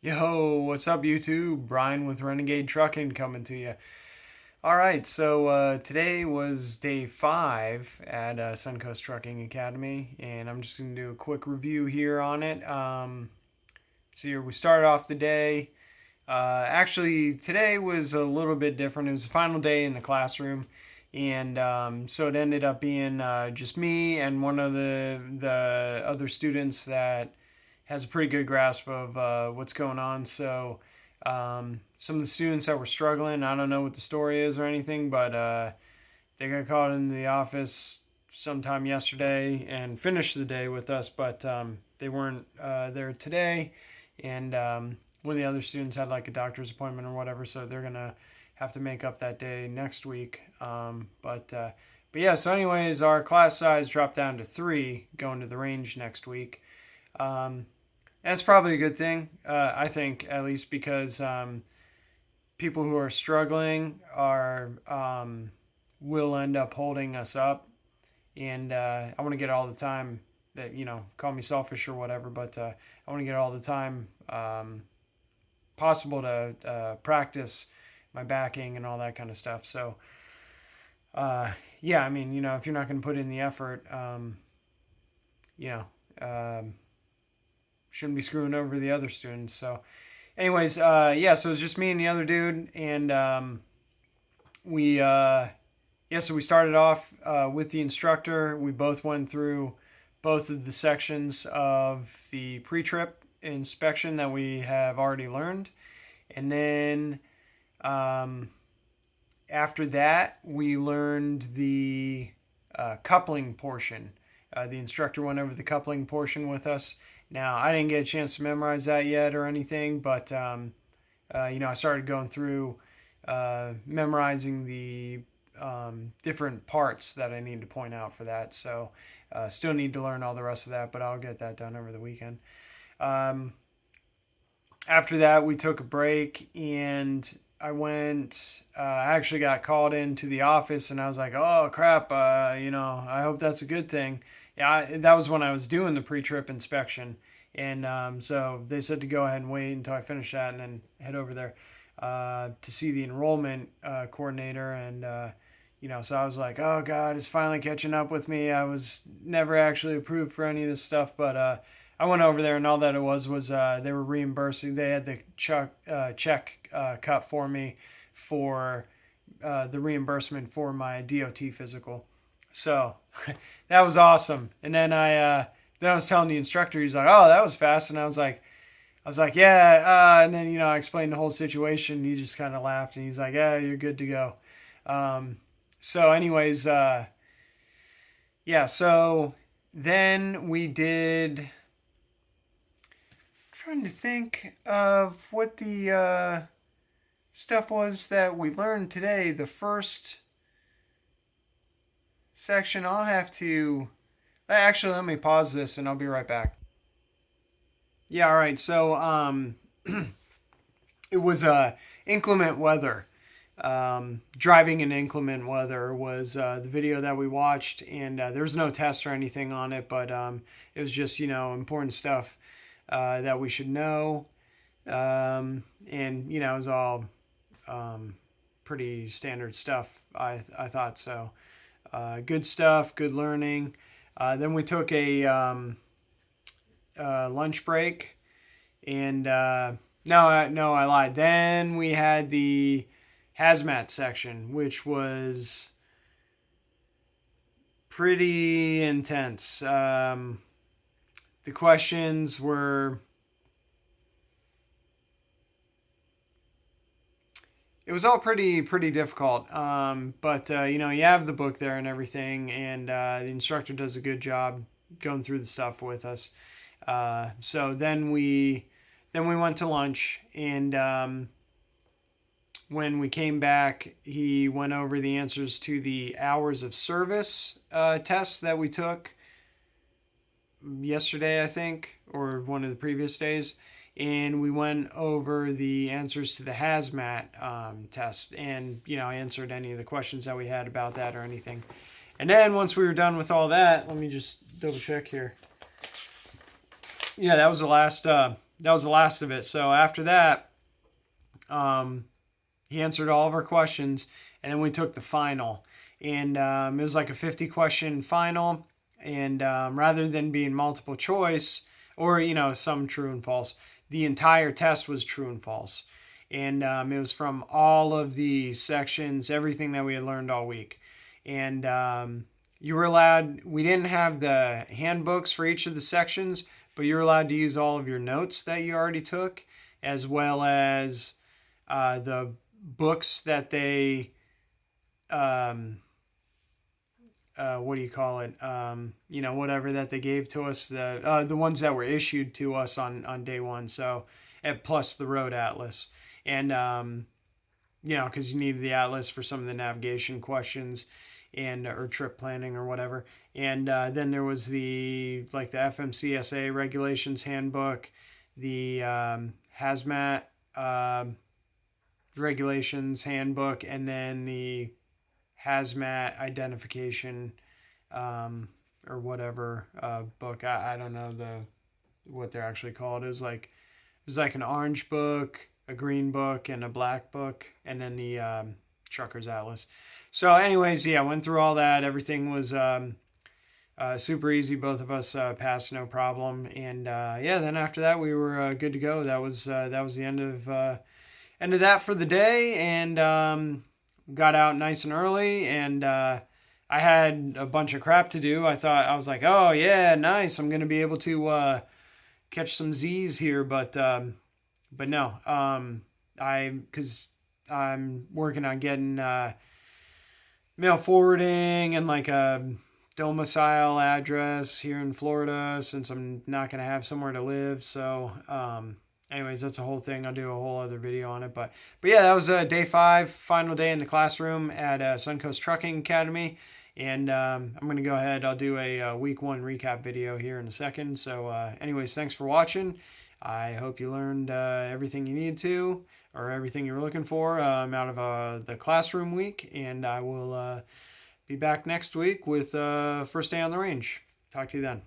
Yo, what's up, YouTube? Brian with Renegade Trucking coming to you. All right, so today was day 5 at Suncoast Trucking Academy, and I'm just going to do a quick review here on it. So here we started off the day. Actually, today was a little bit different. It was the final day in the classroom, and so it ended up being just me and one of the other students that has a pretty good grasp of what's going on. So some of the students that were struggling, I don't know what the story is or anything, but they got called into the office sometime yesterday and finished the day with us, but they weren't there today. And one of the other students had like a doctor's appointment or whatever, so they're gonna have to make up that day next week. But yeah, so anyways, our class size dropped down to 3 going to the range next week. That's probably a good thing, I think, at least because people who are struggling are will end up holding us up, and I want to get all the time that call me selfish or whatever, but I want to get all the time possible to practice my backing and all that kind of stuff. So yeah, I mean, if you're not going to put in the effort, you know. Shouldn't be screwing over the other students. So, anyways, yeah, so it was just me and the other dude, and so we started off with the instructor. We both went through both of the sections of the pre-trip inspection that we have already learned, and then after that, we learned the coupling portion. The instructor went over the coupling portion with us. Now, I didn't get a chance to memorize that yet or anything, but I started going through memorizing the different parts that I need to point out for that. So, still need to learn all the rest of that, but I'll get that done over the weekend. After that, we took a break, and I actually got called into the office, and I was like, oh crap, I hope that's a good thing. Yeah, that was when I was doing the pre-trip inspection, and so they said to go ahead and wait until I finish that and then head over there to see the enrollment coordinator, and so I was like, oh god, it's finally catching up with me. I was never actually approved for any of this stuff, but I went over there, and all that it was they were reimbursing. They had the check cut for me for the reimbursement for my DOT physical. So that was awesome. And then I was telling the instructor, he's like, "Oh, that was fast," and I was like, "Yeah." And then I explained the whole situation. He just kind of laughed, and he's like, "Yeah, you're good to go." So, anyways, yeah. So then we did. Trying to think of what the stuff was that we learned today. The first section, I'll have to. Actually, let me pause this and I'll be right back. Yeah, all right. So, it was inclement weather. Driving in inclement weather was the video that we watched, and there was no test or anything on it, but it was just important stuff that we should know, and it was all pretty standard stuff. I thought so. Good stuff, good learning. Then we took a lunch break, and no, I lied. Then we had the hazmat section, which was pretty intense. The questions were. It was all pretty difficult, but you have the book there and everything, and the instructor does a good job going through the stuff with us. So then we went to lunch, and when we came back, he went over the answers to the hours of service tests that we took yesterday, I think, or one of the previous days. And we went over the answers to the hazmat test, and answered any of the questions that we had about that or anything. And then once we were done with all that, let me just double check here. Yeah, that was the last that was the last of it. So after that, he answered all of our questions, and then we took the final. And it was like a 50 question final. And rather than being multiple choice or, some true and false, the entire test was true and false. And it was from all of the sections, everything that we had learned all week. And you were allowed, we didn't have the handbooks for each of the sections, but you were allowed to use all of your notes that you already took, as well as the books that they, what do you call it? Whatever that they gave to us, the ones that were issued to us on day one. So, plus the road atlas. And, because you needed the atlas for some of the navigation questions or trip planning or whatever. And then there was the FMCSA regulations handbook, the hazmat regulations handbook, and then the hazmat identification or whatever book. I don't know what they're actually called. It was like an orange book, a green book, and a black book, and then the trucker's atlas. So anyways, yeah, went through all that. Everything was super easy. Both of us passed no problem. And then after that we were good to go. That was the end of that for the day. And got out nice and early, and I had a bunch of crap to do. I was like, oh yeah, nice, I'm gonna be able to catch some Z's here, but no, because I'm working on getting mail forwarding and like a domicile address here in Florida, since I'm not gonna have somewhere to live. So anyways, that's a whole thing. I'll do a whole other video on it. But yeah, that was day 5, final day in the classroom at Suncoast Trucking Academy. And I'm going to go ahead. I'll do a week 1 recap video here in a second. So anyways, thanks for watching. I hope you learned everything you needed to, or everything you were looking for out of the classroom week. And I will be back next week with first day on the range. Talk to you then.